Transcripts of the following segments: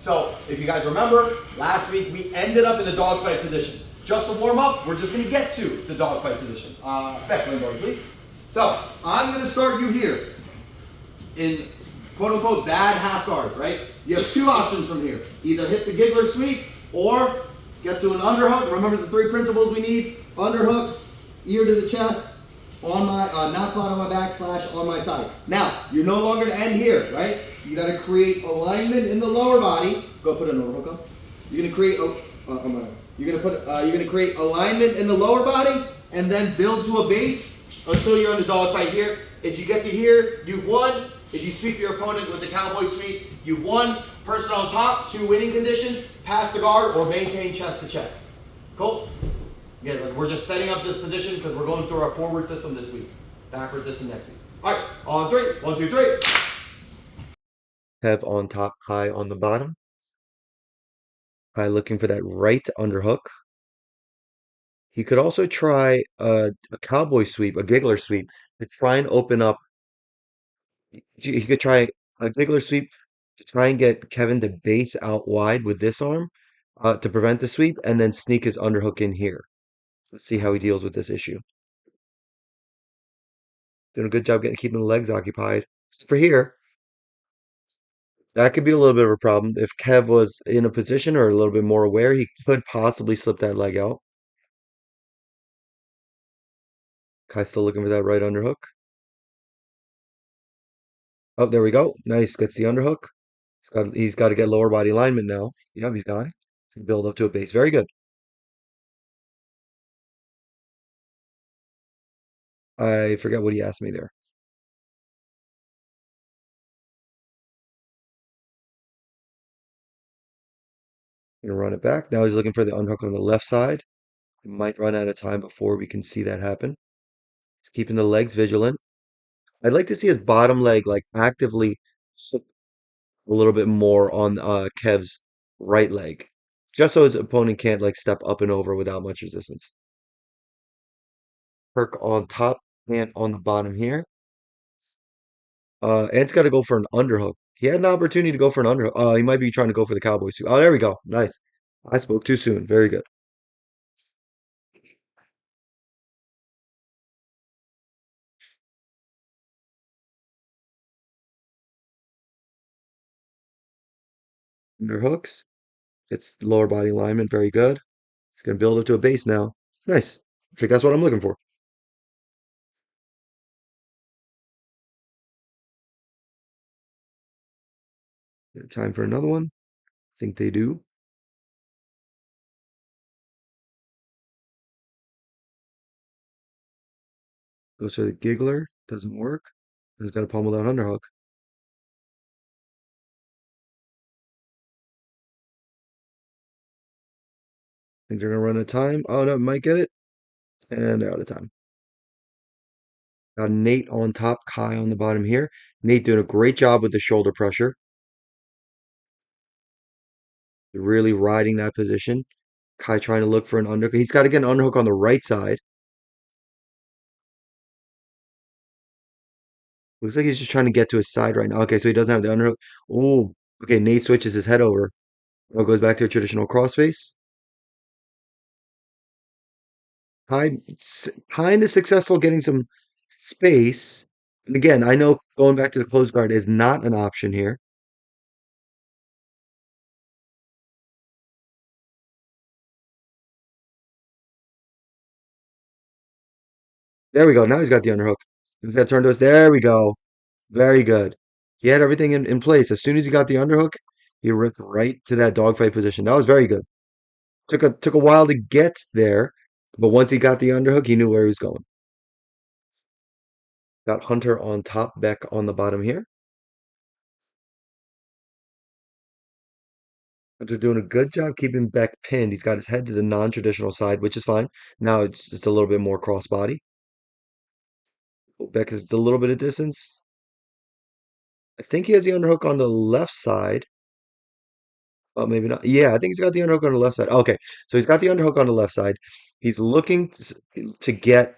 So if you guys remember, last week we ended up in the dogfight position. Just to warm up, we're just gonna get to the dogfight position. Beck, please. So I'm gonna start you here in quote unquote bad half guard, right? You have two options from here. Either hit the giggler sweep or get to an underhook. Remember the three principles we need: underhook, ear to the chest, on my, not flat on my back / on my side. Now, you're no longer to end here, right? You gotta create alignment in the lower body. Go put an overhook on. You're gonna create, you're gonna create alignment in the lower body and then build to a base until you're in the dogfight here. If you get to here, you've won. If you sweep your opponent with the cowboy sweep, you've won. Person on top, 2 winning conditions: pass the guard or maintain chest to chest. Cool? Yeah, we're just setting up this position because we're going through our forward system this week, backward system next week. All right, on 3, 1, 2, 3. Have on top, high on the bottom. High looking for that right underhook. He could also try a cowboy sweep, a giggler sweep, to try and open up. He could try a giggler sweep to try and get Kevin to base out wide with this arm to prevent the sweep, and then sneak his underhook in here. Let's see how he deals with this issue. Doing a good job keeping the legs occupied. For here, that could be a little bit of a problem. If Kev was in a position or a little bit more aware, he could possibly slip that leg out. Kai's still looking for that right underhook. Oh, there we go. Nice. Gets the underhook. He's got to get lower body alignment now. Yep, he's got it. Build up to a base. Very good. I forget what he asked me there. Gonna run it back. Now he's looking for the underhook on the left side. He might run out of time before we can see that happen. He's keeping the legs vigilant. I'd like to see his bottom leg like actively hook a little bit more on Kev's right leg, just so his opponent can't like step up and over without much resistance. Perk on top and on the bottom here. Ant's got to go for an underhook. He had an opportunity to go for an underhook. He might be trying to go for the Cowboys too. Oh, there we go. Nice. I spoke too soon. Very good. Underhooks. It's lower body alignment. Very good. He's gonna build up to a base now. Nice. I think that's what I'm looking for. Time for another one. I think they do. Goes for the giggler. Doesn't work. He's got to pummel that underhook. Think they're gonna run out of time. Oh no, might get it. And they're out of time. Got Nate on top, Kai on the bottom here. Nate doing a great job with the shoulder pressure. Really riding that position. Kai trying to look for an underhook. He's got to get an underhook on the right side. Looks like he's just trying to get to his side right now. Okay, so he doesn't have the underhook. Oh, okay. Nate switches his head over. Oh, goes back to a traditional crossface. Kai kind of successful getting some space. And again, I know going back to the closed guard is not an option here. There we go. Now he's got the underhook. He's got to turn to us. There we go. Very good. He had everything in place. As soon as he got the underhook, he ripped right to that dogfight position. That was very good. Took a while to get there, but once he got the underhook, he knew where he was going. Got Hunter on top, Beck on the bottom here. Hunter doing a good job keeping Beck pinned. He's got his head to the non-traditional side, which is fine. Now it's a little bit more crossbody. Beck is a little bit of distance. I think he has the underhook on the left side. Oh, maybe not. Yeah, I think he's got the underhook on the left side. Okay, so he's got the underhook on the left side. He's looking to get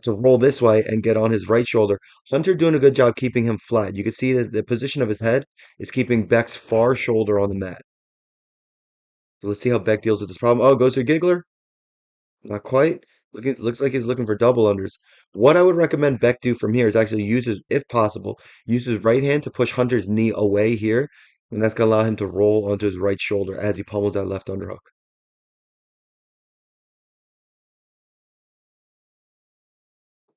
to roll this way and get on his right shoulder. Hunter doing a good job keeping him flat. You can see that the position of his head is keeping Beck's far shoulder on the mat. So let's see how Beck deals with this problem. Oh, goes for Giggler. Not quite. Looks like he's looking for double unders. What I would recommend Beck do from here is actually use his, if possible, use his right hand to push Hunter's knee away here, and that's gonna allow him to roll onto his right shoulder as he pummels that left underhook.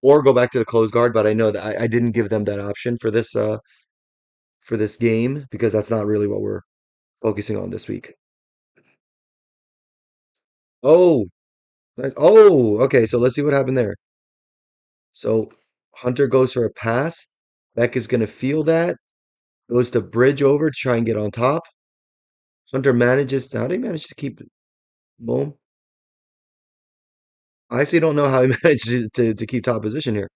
Or go back to the close guard, but I know that I didn't give them that option for this game because that's not really what we're focusing on this week. Oh, nice. Oh, okay. So let's see what happened there. So Hunter goes for a pass. Beck is gonna feel that. Goes to bridge over to try and get on top. Hunter manages. How did he manage to keep boom? I actually don't know how he managed to keep top position here.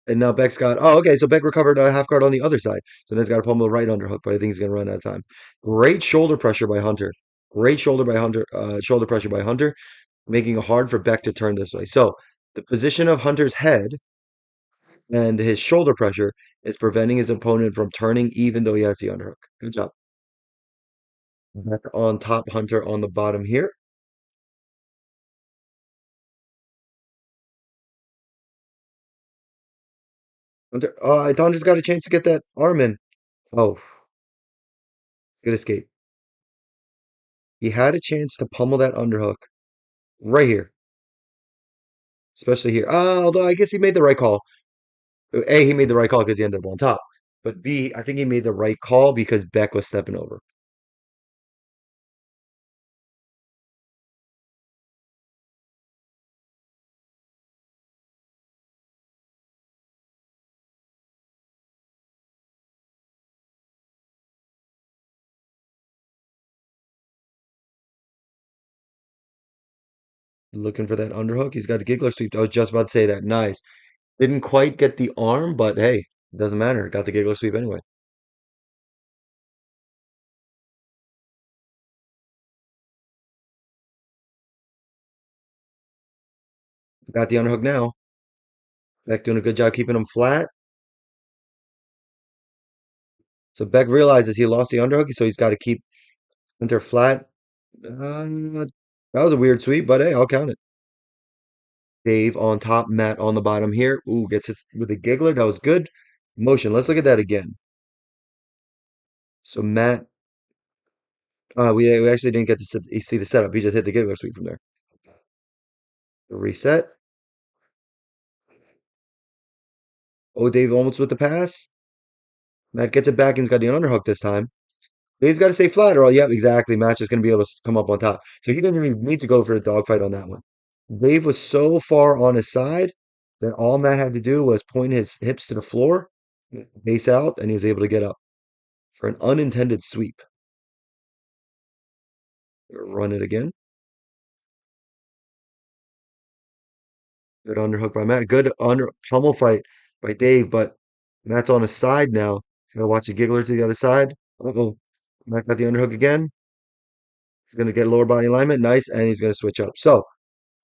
And now Beck's got. Oh, okay. So Beck recovered a half guard on the other side. So now he's got to pummel the right underhook, but I think he's gonna run out of time. Great shoulder pressure by Hunter. Great shoulder by Hunter. Shoulder pressure by Hunter, making it hard for Beck to turn this way. So the position of Hunter's head and his shoulder pressure is preventing his opponent from turning, even though he has the underhook. Good job. Beck on top, Hunter on the bottom here. Hunter, Hunter's got a chance to get that arm in. Oh, good escape. He had a chance to pummel that underhook right here, especially here. Although I guess he made the right call. A, he made the right call because he ended up on top. But B, I think he made the right call because Beck was stepping over. Looking for that underhook. He's got a giggler sweep. I was just about to say that. Nice. Didn't quite get the arm, but hey, doesn't matter. Got the giggler sweep anyway. Got the underhook now. Beck doing a good job keeping him flat. So Beck realizes he lost the underhook, so he's got to keep Hunter flat. That was a weird sweep, but hey, I'll count it. Dave on top, Matt on the bottom here. Ooh, gets it with a giggler. That was good. Motion. Let's look at that again. So Matt, we actually didn't get to see the setup. He just hit the giggler sweep from there. Reset. Oh, Dave almost with the pass. Matt gets it back and's got the underhook this time. Dave's got to stay flat, or yep, exactly. Matt's just going to be able to come up on top. So he didn't even need to go for a dogfight on that one. Dave was so far on his side that all Matt had to do was point his hips to the floor, base out, and he was able to get up for an unintended sweep. Run it again. Good underhook by Matt. Good under pummel fight by Dave, but Matt's on his side now. He's gonna watch the giggler to the other side. Uh-oh. Matt got the underhook again. He's gonna get lower body alignment. Nice, and he's gonna switch up. So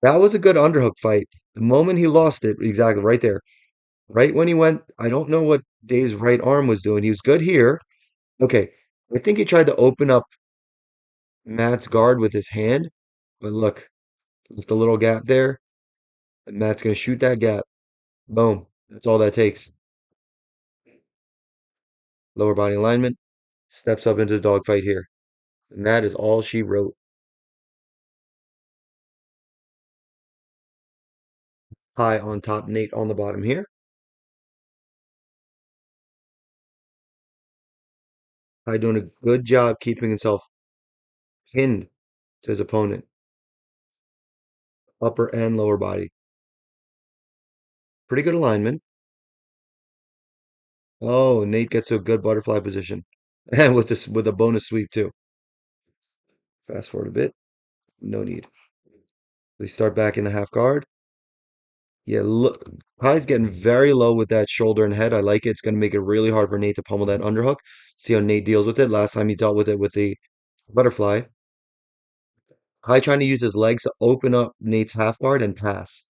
that was a good underhook fight. The moment he lost it, exactly right there. Right when he went, I don't know what Dave's right arm was doing. He was good here. Okay. I think he tried to open up Matt's guard with his hand, but look, left a little gap there, and Matt's gonna shoot that gap. Boom. That's all that takes. Lower body alignment, steps up into the dogfight here. And that is all she wrote. High on top, Nate on the bottom here. High doing a good job keeping himself pinned to his opponent. Upper and lower body. Pretty good alignment. Oh, Nate gets a good butterfly position. And with this with a bonus sweep too. Fast forward a bit. No need. We start back in the half guard. Yeah, look, High's getting very low with that shoulder and head. I like it. It's going to make it really hard for Nate to pummel that underhook. See how Nate deals with it. Last time he dealt with it with the butterfly. High trying to use his legs to open up Nate's half guard and pass.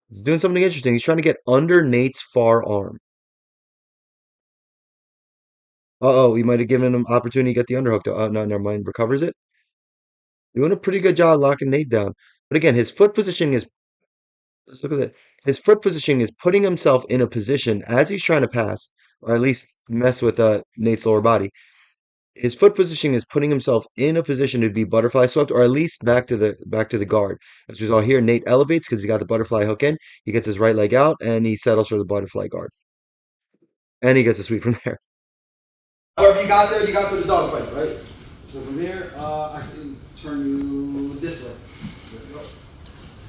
He's doing something interesting. He's trying to get under Nate's far arm. Uh-oh, we might have given him opportunity to get the underhook. Oh, no, never mind. Recovers it. Doing a pretty good job locking Nate down. But again, his foot positioning is, let's look at that. His foot positioning is putting himself in a position as he's trying to pass, or at least mess with Nate's lower body. His foot positioning is putting himself in a position to be butterfly swept, or at least back to the guard. As we saw here, Nate elevates because he got the butterfly hook in. He gets his right leg out and he settles for the butterfly guard. And he gets a sweep from there. Wherever you got there, you got to the dog fight, right? So from here, I see turn you this way. There you go.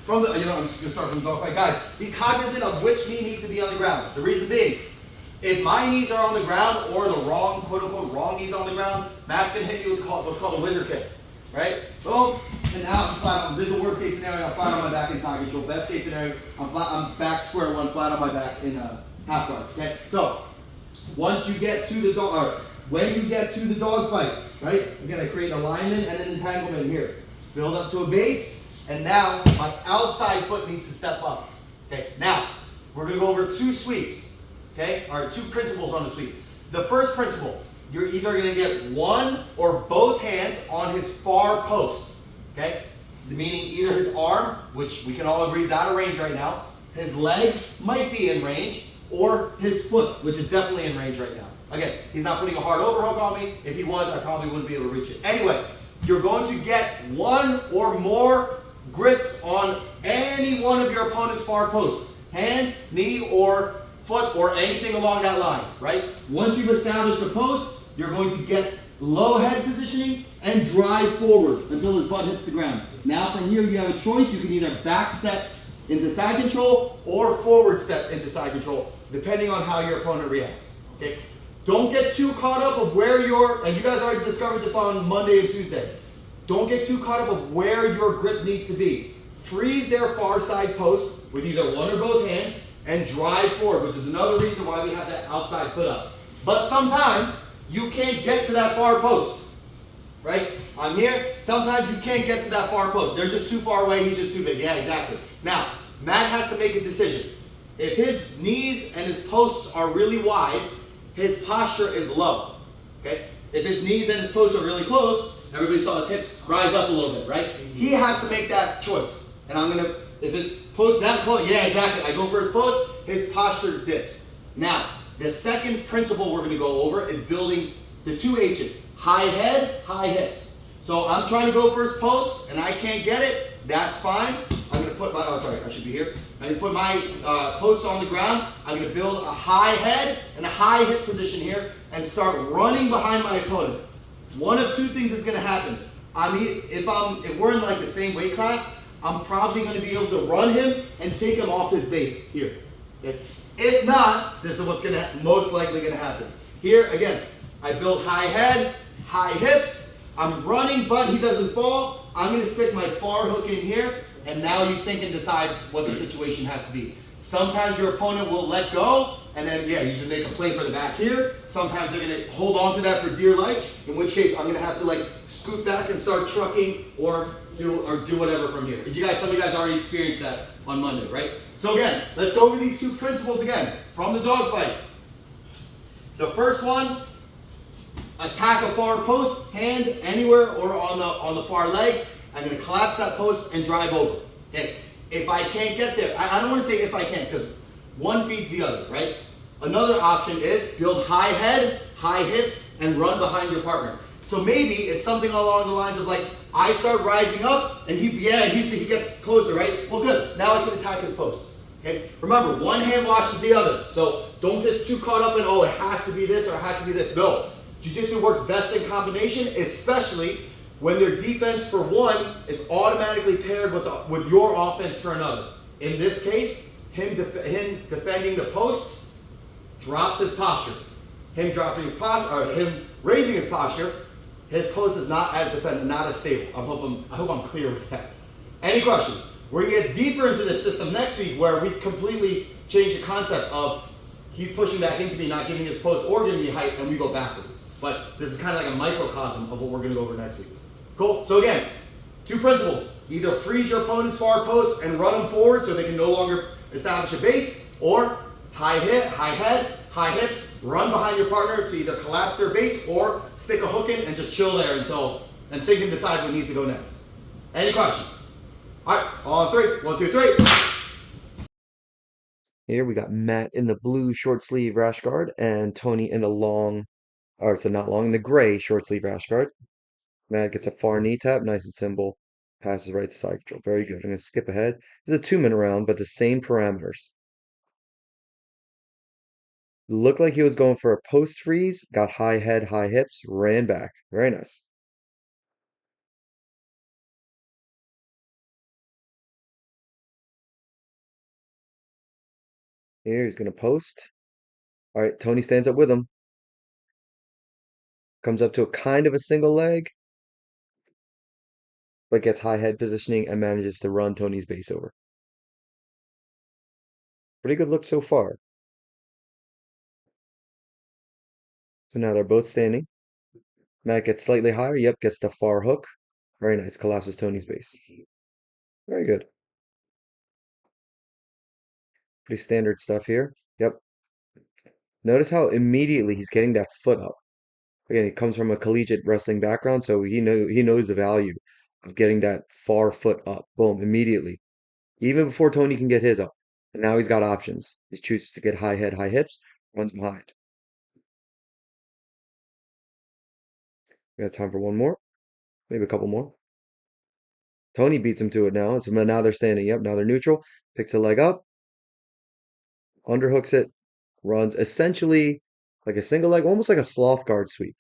From the, I'm just gonna start from the dog fight. Guys, be cognizant of which knee needs to be on the ground. The reason being, if my knees are on the ground or the wrong, quote unquote, wrong knees on the ground, Matt's gonna hit you with what's called a wizard kick, right? Boom, and now I'm flat. This is the worst case scenario. I'm flat on my back in side control. Best case scenario, I'm back square one, flat on my back in half guard. Okay, so once you get to the dog, or when you get to the dog fight, right? Again, I create an alignment and an entanglement here. Build up to a base, and now my outside foot needs to step up. Okay, now we're gonna go over 2 sweeps. Okay, or 2 principles on the sweep. The first principle, you're either gonna get one or both hands on his far post. Okay, meaning either his arm, which we can all agree is out of range right now, his leg might be in range, or his foot, which is definitely in range right now. Again, he's not putting a hard overhook on me. If he was, I probably wouldn't be able to reach it. Anyway, you're going to get one or more grips on any one of your opponent's far posts. Hand, knee, or foot, or anything along that line, right? Once you've established the post, you're going to get low head positioning and drive forward until his butt hits the ground. Now from here, you have a choice. You can either back step into side control or forward step into side control, depending on how your opponent reacts, okay? Don't get too caught up of where you're, and you guys already discovered this on Monday and Tuesday. Don't get too caught up of where your grip needs to be. Freeze their far side post with either one or both hands and drive forward, which is another reason why we have that outside foot up. But sometimes you can't get to that far post, right? I'm here, sometimes you can't get to that far post. They're just too far away, he's just too big. Yeah, exactly. Now, Matt has to make a decision. If his knees and his posts are really wide, his posture is low, okay? If his knees and his posts are really close, everybody saw his hips rise up a little bit, right? He has to make that choice. And I'm gonna, if his post that close, yeah, exactly. I go for his post, his posture dips. Now, the second principle we're gonna go over is building the 2 H's, high head, high hips. So I'm trying to go for his post and I can't get it, that's fine. I'm gonna put my, oh sorry, I should be here. I'm gonna put my posts on the ground. I'm gonna build a high head and a high hip position here and start running behind my opponent. One of 2 things is gonna happen. If we're in like the same weight class, I'm probably gonna be able to run him and take him off his base here. If not, this is what's most likely gonna happen. Here, again, I build high head, high hips, I'm running, but he doesn't fall. I'm gonna stick my far hook in here, and now you think and decide what the situation has to be. Sometimes your opponent will let go, and then yeah, you just make a play for the back here. Sometimes they're gonna hold on to that for dear life, in which case I'm gonna have to like scoot back and start trucking or do whatever from here. Some of you guys already experienced that on Monday, right? So again, let's go over these 2 principles again from the dog fight. The first one, attack a far post, hand anywhere or on the far leg. I'm gonna collapse that post and drive over. Okay. If I can't get there, I don't want to say if I can't, because one feeds the other, right? Another option is build high head, high hips, and run behind your partner. So maybe it's something along the lines of like, I start rising up and he gets closer, right? Well, good. Now I can attack his post. Okay. Remember, one hand washes the other. So don't get too caught up in, oh, it has to be this or it has to be this. No. Jiu-jitsu works best in combination, especially when their defense for one is automatically paired with your offense for another. In this case, him defending the posts drops his posture. Him dropping his posture, or him raising his posture, his post is not as defended, not as stable. I hope I'm clear with that. Any questions? We're gonna get deeper into this system next week where we completely change the concept of he's pushing back into me, not giving his post or giving me height, and we go backwards. But this is kind of like a microcosm of what we're gonna go over next week. Cool, so again, 2 principles. Either freeze your opponent's far post and run them forward so they can no longer establish a base, or high head, high hips, run behind your partner to either collapse their base or stick a hook in and just chill there and think and decide what needs to go next. Any questions? All right, on three. 1, 2, 3. Here we got Matt in the blue short sleeve rash guard and Tony in the long, or so not long, in the gray short sleeve rash guard. Matt gets a far knee tap, nice and simple. Passes right to side control. Very good. I'm going to skip ahead. It's a 2-minute round, but the same parameters. Looked like he was going for a post freeze, got high head, high hips, ran back. Very nice. Here he's going to post. All right, Tony stands up with him. Comes up to a kind of a single leg, but gets high head positioning and manages to run Tony's base over. Pretty good look so far. So now they're both standing. Matt gets slightly higher. Yep, gets the far hook. Very nice. Collapses Tony's base. Very good. Pretty standard stuff here. Yep. Notice how immediately he's getting that foot up. Again, he comes from a collegiate wrestling background, so he knows the value of getting that far foot up. Boom, immediately. Even before Tony can get his up. And now he's got options. He chooses to get high head, high hips, runs behind. We got time for one more, maybe a couple more. Tony beats him to it now. So now they're standing. Yep, now they're neutral. Picks a leg up, underhooks it, runs essentially like a single leg, almost like a sloth guard sweep.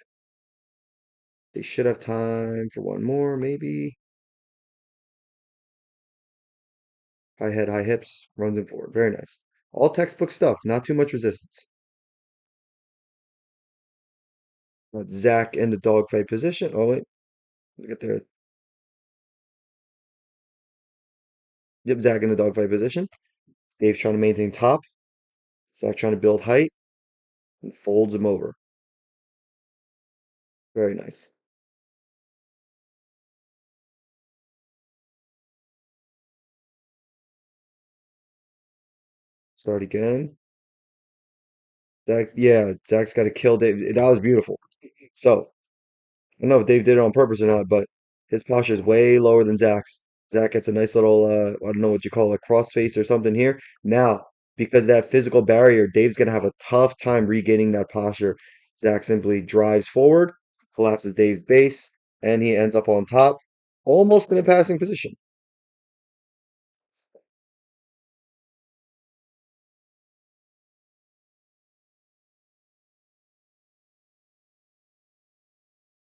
They should have time for one more, maybe. High head, high hips, runs him forward. Very nice. All textbook stuff, not too much resistance. Zach in the dogfight position. Oh, wait. Look at there. Yep, Zach in the dogfight position. Dave's trying to maintain top. Zach trying to build height and folds him over. Very nice. Start again. Zach's got to kill Dave. That was beautiful. So, I don't know if Dave did it on purpose or not, but his posture is way lower than Zach's. Zach gets a nice little, I don't know what you call it, crossface or something here. Now, because of that physical barrier, Dave's going to have a tough time regaining that posture. Zach simply drives forward, collapses Dave's base, and he ends up on top, almost in a passing position.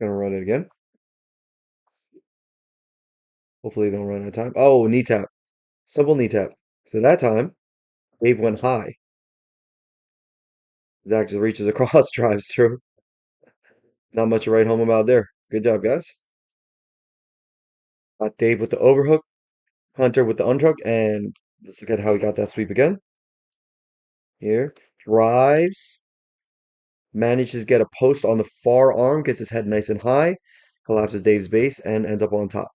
Gonna run it again. Hopefully they don't run out of time. Oh, knee tap. Simple knee tap. So that time, Dave went high. Zach just reaches across, drives through. Not much to write home about there. Good job, guys. Dave with the overhook, Hunter with the underhook, and let's look at how he got that sweep again. Here, drives, manages to get a post on the far arm, gets his head nice and high, collapses Dave's base, and ends up on top.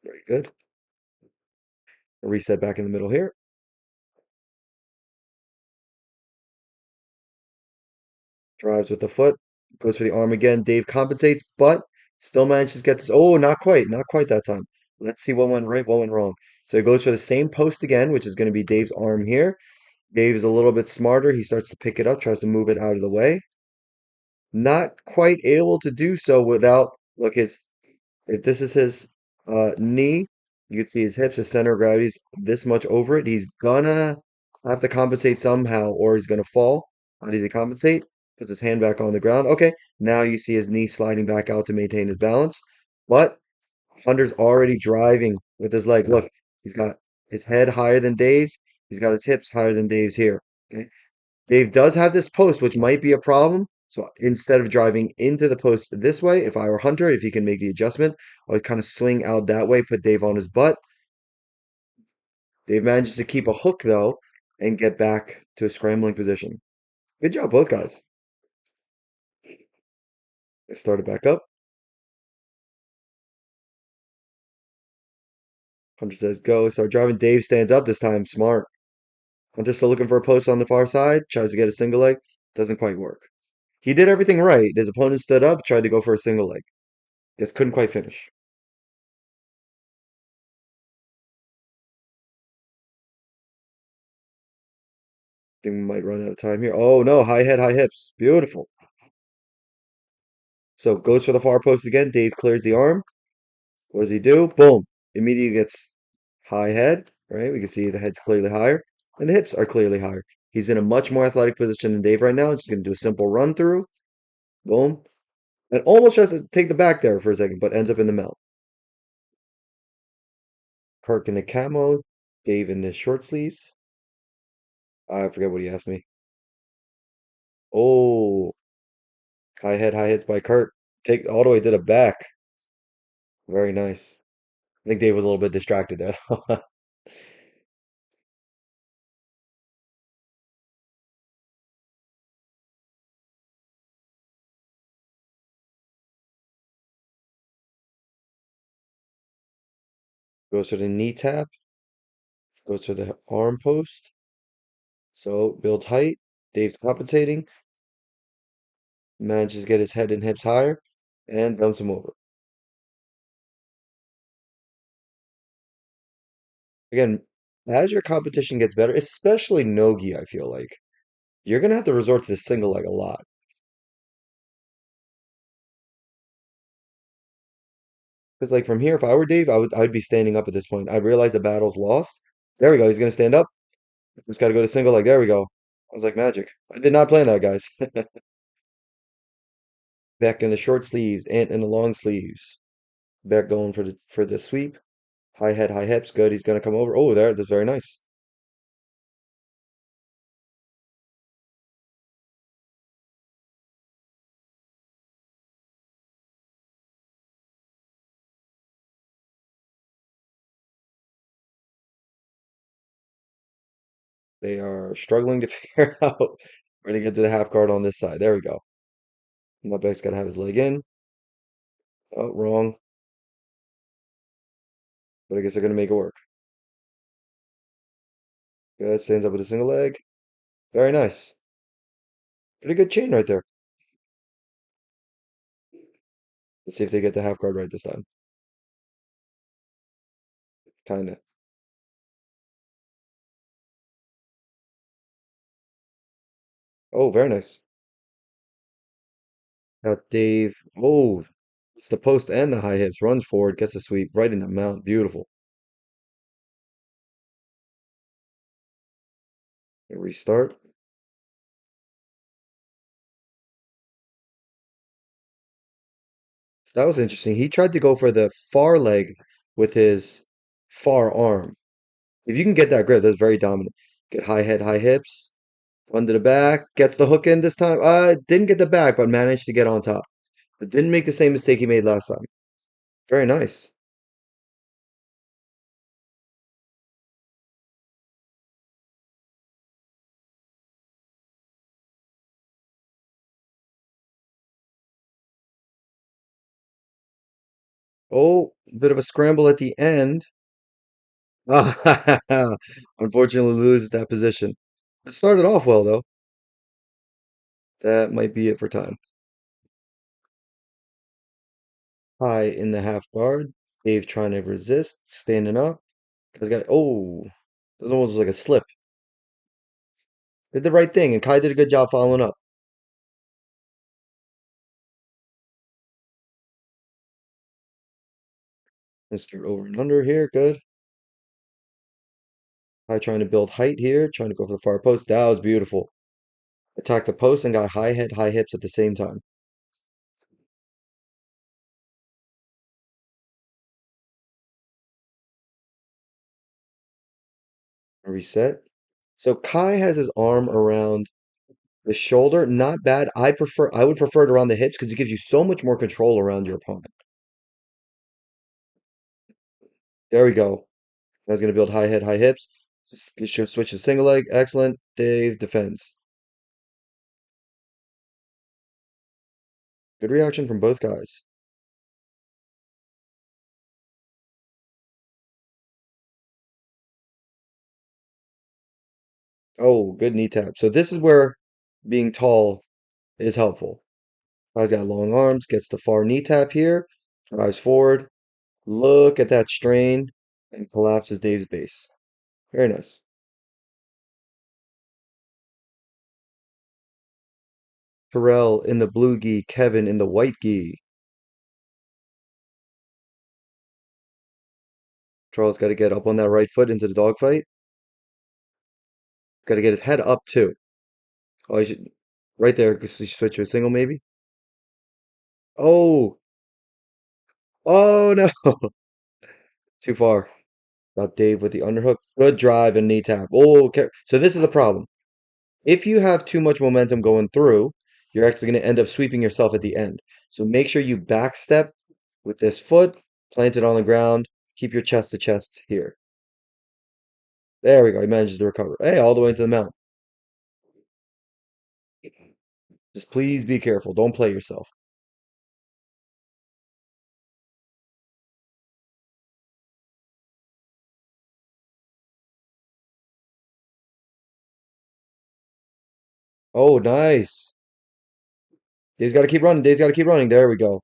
Very good. Reset back in the middle here. Drives with the foot, goes for the arm again. Dave compensates, but still manages to get this. Oh, not quite that time. Let's see what went right, what went wrong. So he goes for the same post again, which is going to be Dave's arm here. Dave is a little bit smarter. He starts to pick it up, tries to move it out of the way. Not quite able to do so without, look, if this is his knee, you can see his hips, his center of gravity is this much over it. He's gonna have to compensate somehow, or he's gonna fall. How did he compensate? Puts his hand back on the ground. Okay, now you see his knee sliding back out to maintain his balance. But Hunter's already driving with his leg. Look, he's got his head higher than Dave's. He's got his hips higher than Dave's here. Okay. Dave does have this post, which might be a problem. So instead of driving into the post this way, if I were Hunter, if he can make the adjustment, I would kind of swing out that way, put Dave on his butt. Dave manages to keep a hook though and get back to a scrambling position. Good job, both guys. They started back up. Hunter says go. Start driving. Dave stands up this time. Smart. Hunter's still looking for a post on the far side. Tries to get a single leg. Doesn't quite work. He did everything right. His opponent stood up, tried to go for a single leg. Just couldn't quite finish. Think we might run out of time here. Oh no, high head, high hips. Beautiful. So goes for the far post again. Dave clears the arm. What does he do? Boom. Immediately gets high head, right? We can see the head's clearly higher and the hips are clearly higher. He's in a much more athletic position than Dave right now. Just going to do a simple run through. Boom. And almost tries to take the back there for a second, but ends up in the mount. Kirk in the camo. Dave in the short sleeves. I forget what he asked me. Oh, high head, high hits by Kirk. Take all the way to the back. Very nice. I think Dave was a little bit distracted there. Goes for the knee tap. Goes to the arm post. So builds height. Dave's compensating. Manages to get his head and hips higher. And dumps him over. Again, as your competition gets better, especially Nogi, I feel like, you're gonna have to resort to the single leg a lot. Because like from here, if I were Dave, I'd be standing up at this point. I realize the battle's lost. There we go. He's gonna stand up. Just gotta go to single leg. There we go. I was like magic. I did not plan that, guys. Back in the short sleeves and in the long sleeves. Back going for the sweep. High head, high hips. Good. He's gonna come over. Oh, there. That's very nice. They are struggling to figure out where to get to the half guard on this side. There we go. Nutback's gotta have his leg in. Oh, wrong. But I guess they're gonna make it work. Good. Stands up with a single leg. Very nice. Pretty good chain right there. Let's see if they get the half guard right this time. Kinda. Oh, very nice. Now Dave. Oh, it's the post and the high hips. Runs forward, gets a sweep right in the mount. Beautiful. Restart. So that was interesting. He tried to go for the far leg with his far arm. If you can get that grip, that's very dominant. Get high head, high hips. Under the back. Gets the hook in this time. Didn't get the back, but managed to get on top. But didn't make the same mistake he made last time. Very nice. Oh, bit of a scramble at the end. Unfortunately loses that position. It started off well though. That might be it for time. High in the half guard. Dave trying to resist, standing up. Guy's got oh, this almost like a slip. Did the right thing, and Kai did a good job following up. Mr. Over and under here, good. Kai trying to build height here, trying to go for the far post. That was beautiful. Attacked the post and got high head, high hips at the same time. Reset. So Kai has his arm around the shoulder, not bad. I would prefer it around the hips because it gives you so much more control around your opponent. There we go. I was going to build high head, high hips. Should switch to single leg. Excellent. Dave defends. Good reaction from both guys. Oh, good knee tap. So this is where being tall is helpful. Kai's got long arms, gets the far knee tap here, drives forward. Look at that strain and collapses Dave's base. Very nice. Terrell in the blue gi, Kevin in the white gi. Terrell's got to get up on that right foot into the dogfight. Got to get his head up too. Oh, he should right there. Switch to a single maybe. Oh, oh no, too far. Got Dave with the underhook. Good drive and knee tap. Oh, okay. So this is the problem. If you have too much momentum going through, you're actually going to end up sweeping yourself at the end. So make sure you backstep with this foot, plant it on the ground, keep your chest to chest here. There we go. He manages to recover. Hey, all the way into the mount. Just please be careful. Don't play yourself. Oh, nice. Dave's got to keep running. Dave's got to keep running. There we go.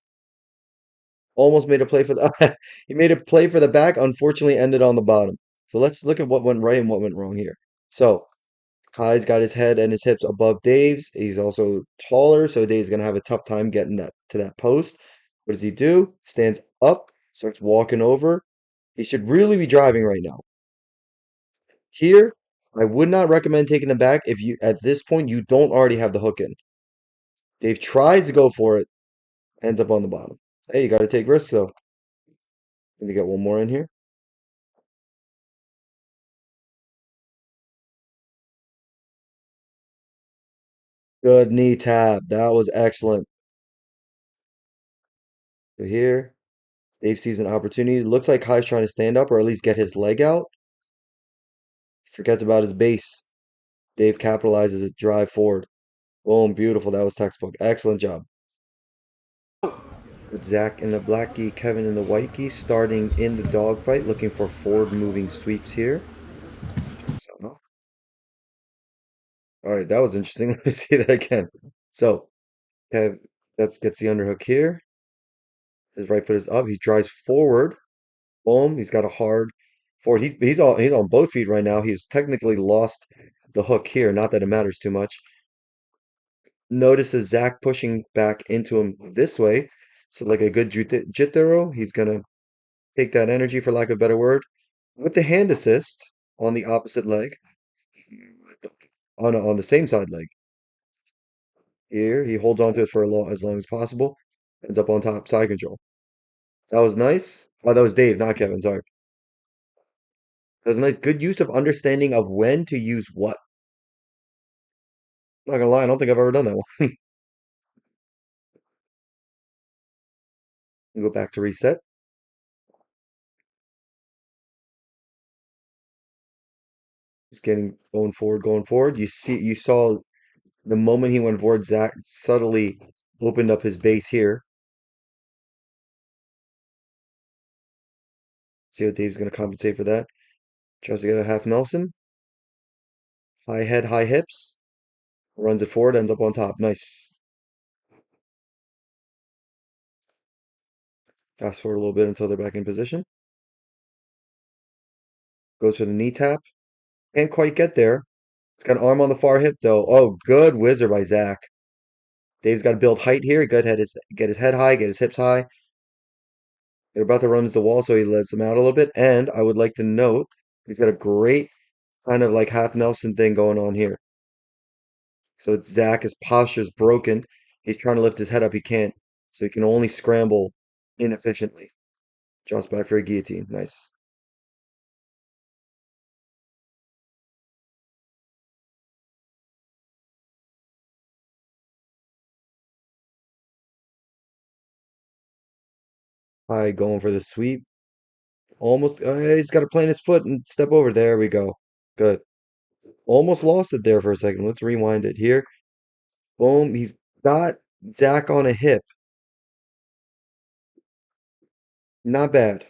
Almost made a play for the he made a play for the back, unfortunately ended on the bottom. So let's look at what went right and what went wrong here. So Kai's got his head and his hips above Dave's. He's also taller, so Dave's gonna have a tough time getting that to that post. What does he do? Stands up, starts walking over. He should really be driving right now. Here, I would not recommend taking the back if you at this point you don't already have the hook in. Dave tries to go for it, ends up on the bottom. Hey, you gotta take risks though. Let me get one more in here. Good knee tap. That was excellent. So here, Dave sees an opportunity. Looks like Kai's trying to stand up or at least get his leg out. Forgets about his base. Dave capitalizes it, drive forward. Boom, beautiful. That was textbook. Excellent job. With Zach in the black gi, Kevin in the white gi, starting in the dogfight, looking for forward moving sweeps here. All right, that was interesting. Let me see that again. So, Kev gets the underhook here. His right foot is up. He drives forward. Boom. He's got a hard forward. He's on both feet right now. He's technically lost the hook here. Not that it matters too much. Notices Zach pushing back into him this way. So like a good jitaro, he's gonna take that energy for lack of a better word. With the hand assist on the opposite leg. On the same side leg. Here, he holds on to it for as long as possible. Ends up on top, side control. That was nice. Oh, that was Dave, not Kevin, sorry. That was a nice, good use of understanding of when to use what. Not gonna lie, I don't think I've ever done that one. Go back to reset. Just going forward, going forward. You saw the moment he went forward, Zach subtly opened up his base here. See how Dave's gonna compensate for that. Tries to get a half Nelson. High head, high hips. Runs it forward, ends up on top. Nice. Fast forward a little bit until they're back in position. Goes for the knee tap. Can't quite get there. It's got an arm on the far hip though. Oh, good whizzer by Zach. Dave's got to build height here. Good get his head high, get his hips high. They're about to run into the wall, so he lets them out a little bit. And I would like to note he's got a great kind of like half Nelson thing going on here. So it's Zach, his posture's broken. He's trying to lift his head up, he can't. So he can only scramble inefficiently. Drops back for a guillotine. Nice. High going for the sweep. Almost, he's got to plant his foot and step over. There we go. Good. Almost lost it there for a second. Let's rewind it here. Boom. He's got Zach on a hip. Not bad.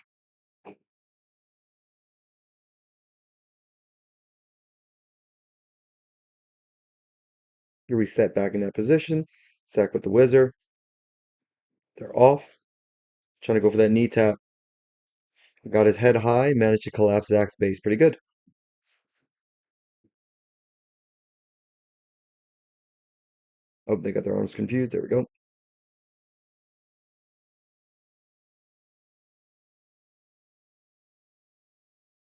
Reset back in that position. Sack with the whizzer. They're off. Trying to go for that knee tap. Got his head high, managed to collapse Zach's base pretty good. Oh, they got their arms confused. There we go.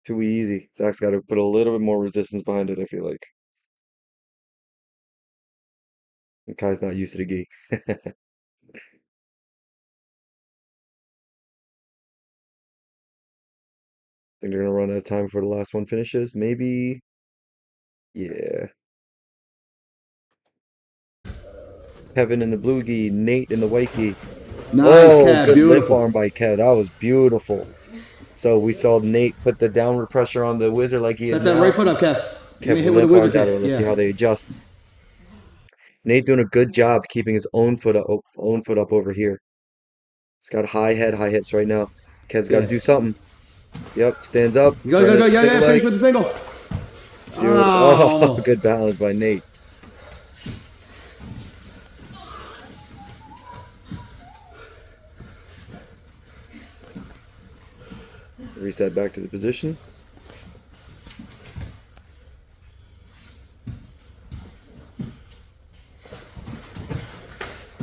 Too easy. Zach's got to put a little bit more resistance behind it, I feel like. The Kai's not used to the gi. Think they're gonna run out of time before the last one finishes. Maybe. Yeah. Kevin in the blue gi, Nate in the white gi. Nice, Oh, Kev. good limp Beautiful. arm by Kev. That was beautiful. So we saw Nate put the downward pressure on the wizard like he is Set that right now. foot up, Kev. You're gonna Kev hit with a limp wizard armed out of it. kick. Let's see Yeah. how they adjust. Nate doing a good job keeping his own foot up over here. He's got high head, high hips right now. Kev's got to Yeah. do something. Yep, stands up, Go, trying go, to go. Yeah, single yeah. leg. Finish with the single. Dude, Oh, oh, almost. good balance by Nate. Reset back to the position.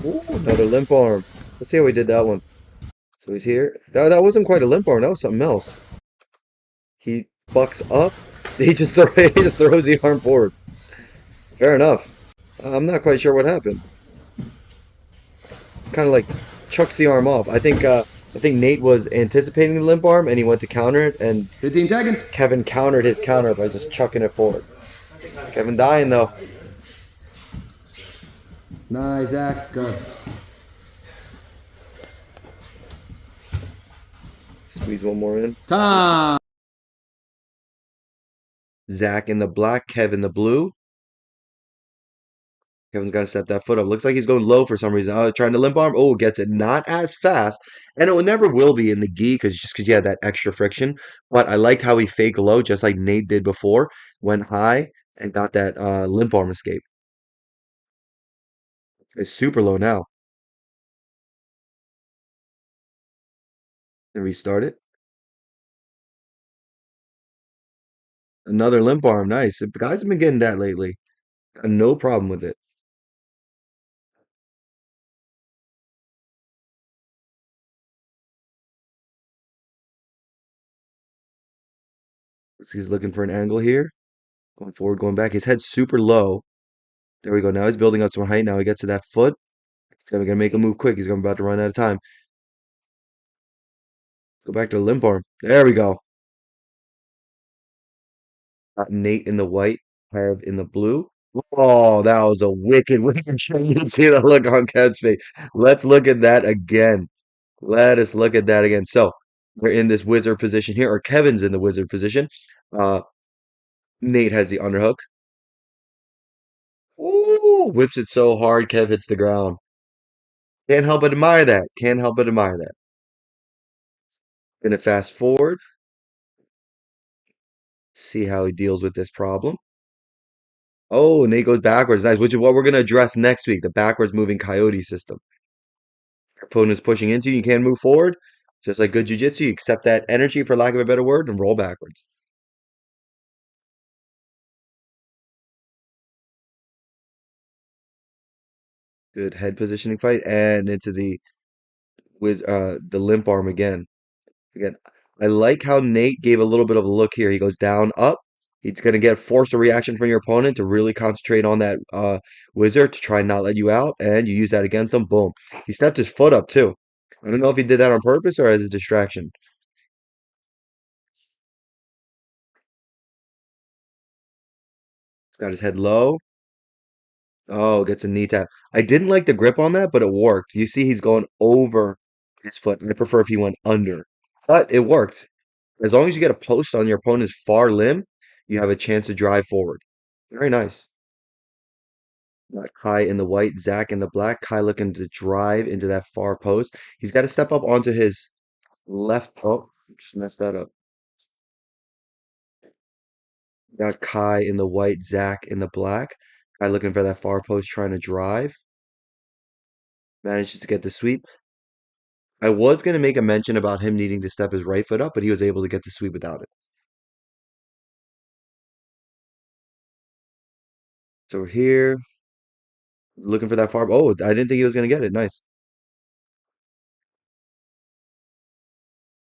Ooh, another limp arm. Let's see how he did that one. So he's here. That wasn't quite a limp arm. That was something else. He bucks up. He just throws the arm forward. Fair enough. I'm not quite sure what happened. It's kind of like chucks the arm off. I think Nate was anticipating the limp arm and he went to counter it, and 15 seconds. Kevin countered his counter by just chucking it forward. Kevin dying though. Nice, Zach. Good. Squeeze one more in. Time. Zach in the black, Kev in the blue. Kevin's got to step that foot up. Looks like he's going low for some reason. Oh, trying to limp arm. Oh, gets it. Not as fast. And it never will be in the gi because you had that extra friction. But I liked how he faked low, just like Nate did before. Went high and got that limp arm escape. It's super low now. And restart it. Another limp arm. Nice. The guys have been getting that lately. Got no problem with it. He's looking for an angle here. Going forward, going back. His head's super low. There we go. Now he's building up some height. Now he gets to that foot. He's gonna make a move quick. He's about to run out of time. Go back to the limp arm. There we go. Got Nate in the white, Harv in the blue. Oh, that was a wicked shot. You can see the look on Kev's face. Let's look at that again. Let us look at that again. So we're in this wizard position here, or Kevin's in the wizard position. Uh, Nate has the underhook. Ooh, whips it so hard, Kev hits the ground. Can't help but admire that. Can't help but admire that. Gonna fast forward, see how he deals with this problem. Oh, Nate goes backwards. Nice, which is what we're gonna address next week, the backwards moving coyote system. Your opponent is pushing into you, you can't move forward. Just like good jiu-jitsu, you accept that energy, for lack of a better word, and roll backwards. Good head positioning fight, and into the limp arm again. Again, I like how Nate gave a little bit of a look here. He goes down, up. He's going to force a reaction from your opponent to really concentrate on that wizard to try and not let you out, and you use that against him. Boom. He stepped his foot up too. I don't know if he did that on purpose or as a distraction. He's got his head low. Oh, gets a knee tap. I didn't like the grip on that, but it worked. You see, he's going over his foot. I prefer if he went under, but it worked. As long as you get a post on your opponent's far limb, you have a chance to drive forward. Very nice. Got Kai in the white, Zach in the black. Kai looking to drive into that far post. He's got to step up onto his left. Oh, just messed that up. Got Kai in the white, Zach in the black. Kai looking for that far post, trying to drive. Manages to get the sweep. I was going to make a mention about him needing to step his right foot up, but he was able to get the sweep without it. So we're here, looking for that far. Oh, I didn't think he was going to get it. Nice.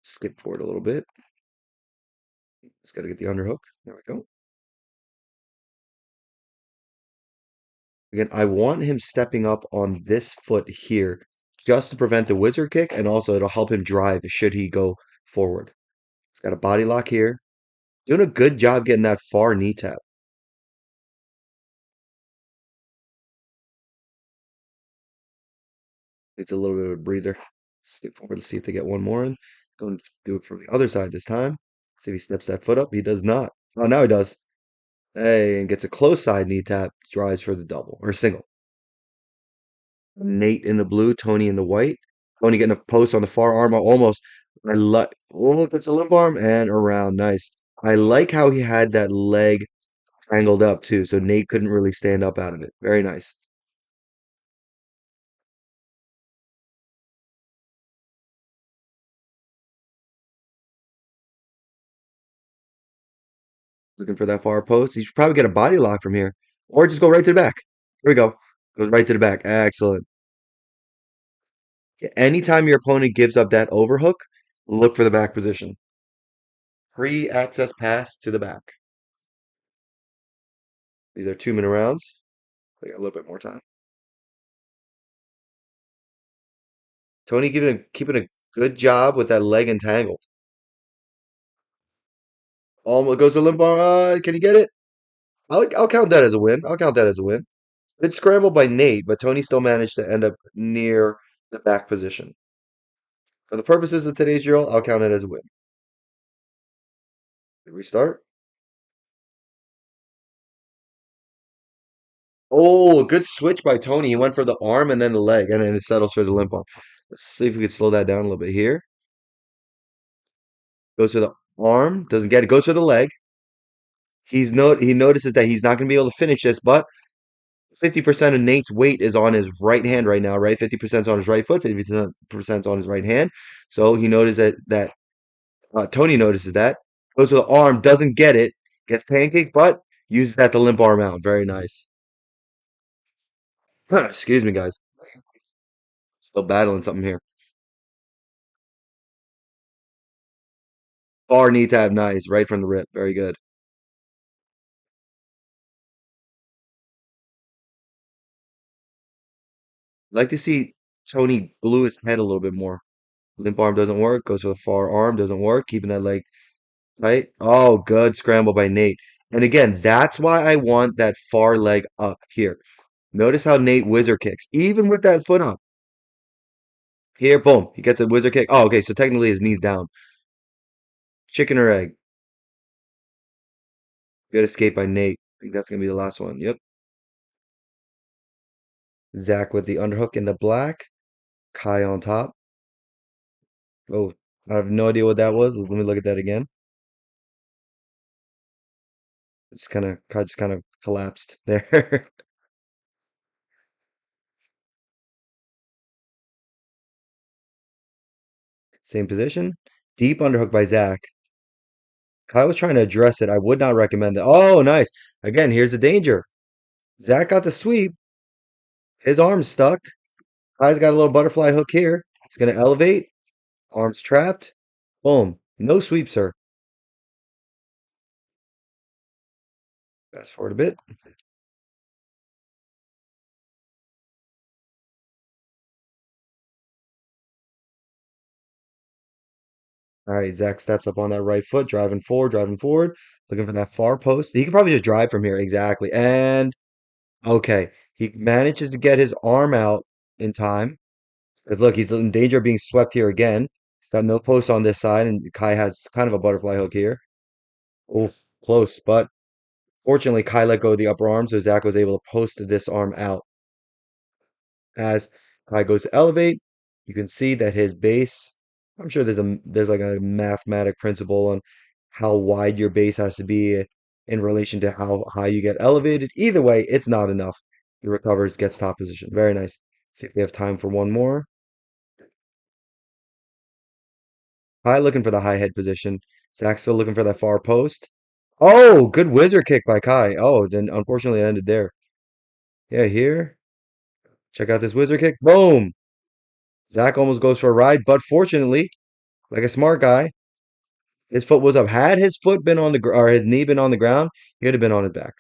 Skip forward a little bit. Just got to get the underhook. There we go. Again, I want him stepping up on this foot here just to prevent the wizard kick and also it'll help him drive should he go forward. He's got a body lock here. Doing a good job getting that far knee tap. It's a little bit of a breather. Skip forward to see if they get one more in. Going to do it from the other side this time. See if he steps that foot up. He does not. Oh, now he does. Hey, and gets a close side knee tap. Drives for the double or single. Nate in the blue, Tony in the white. Tony getting a post on the far arm almost. I like, oh, gets a limp arm and around. Nice. I like how he had that leg angled up too, so Nate couldn't really stand up out of it. Very nice. Looking for that far post. He should probably get a body lock from here, or just go right to the back. Here we go. Goes right to the back. Excellent. Anytime your opponent gives up that overhook, look for the back position. Free access pass to the back. These are 2-minute rounds. We got a little bit more time. Tony keeping a good job with that leg entangled. Almost goes to limp arm. Can he get it? I'll count that as a win. I'll count that as a win. Good scramble by Nate, but Tony still managed to end up near the back position. For the purposes of today's drill, I'll count it as a win. Did we start? Oh, good switch by Tony. He went for the arm and then the leg, and then it settles for the limp arm. Let's see if we could slow that down a little bit here. Goes for the arm, doesn't get it. Goes for the leg. He notices that he's not going to be able to finish this, but 50% of Nate's weight is on his right hand right now, right? 50% is on his right foot, 50% is on his right hand. So he noticed that Tony notices that. Goes to the arm, doesn't get it, gets pancake, but uses that to limp arm out. Very nice. Excuse me, guys. Still battling something here. Far knee tab, nice. Right from the rip. Very good. Like to see Tony glue his head a little bit more. Limp arm doesn't work. Goes for the far arm, doesn't work. Keeping that leg tight. Oh, good scramble by Nate. And again, that's why I want that far leg up here. Notice how Nate wizard kicks, even with that foot up. Here, boom, he gets a wizard kick. Oh, okay, so technically his knee's down. Chicken or egg. Good escape by Nate. I think that's gonna be the last one. Yep. Zach with the underhook in the black. Kai on top. Oh, I have no idea what that was. Let me look at that again. Kai just kind of collapsed there. Same position. Deep underhook by Zach. Kai was trying to address it. I would not recommend that. Oh, nice. Again, here's the danger. Zach got the sweep. His arm's stuck. Kai's got a little butterfly hook here. He's gonna elevate. Arms trapped. Boom. No sweep, sir. Fast forward a bit. All right, Zach steps up on that right foot, driving forward, looking for that far post. He could probably just drive from here. Exactly. And okay, he manages to get his arm out in time. But look, he's in danger of being swept here again. He's got no post on this side, and Kai has kind of a butterfly hook here. Oh, close, but fortunately, Kai let go of the upper arm, so Zach was able to post this arm out. As Kai goes to elevate, you can see that his base, I'm sure there's like a mathematic principle on how wide your base has to be in relation to how high you get elevated. Either way, it's not enough. He recovers, gets top position. Very nice. See if we have time for one more. Kai looking for the high head position. Zach still looking for that far post. Oh, good whizzer kick by Kai. Oh, then unfortunately it ended there. Yeah, here. Check out this whizzer kick. Boom. Zach almost goes for a ride, but fortunately, like a smart guy, his foot was up. Had his foot been on the or his knee been on the ground, he would have been on his back.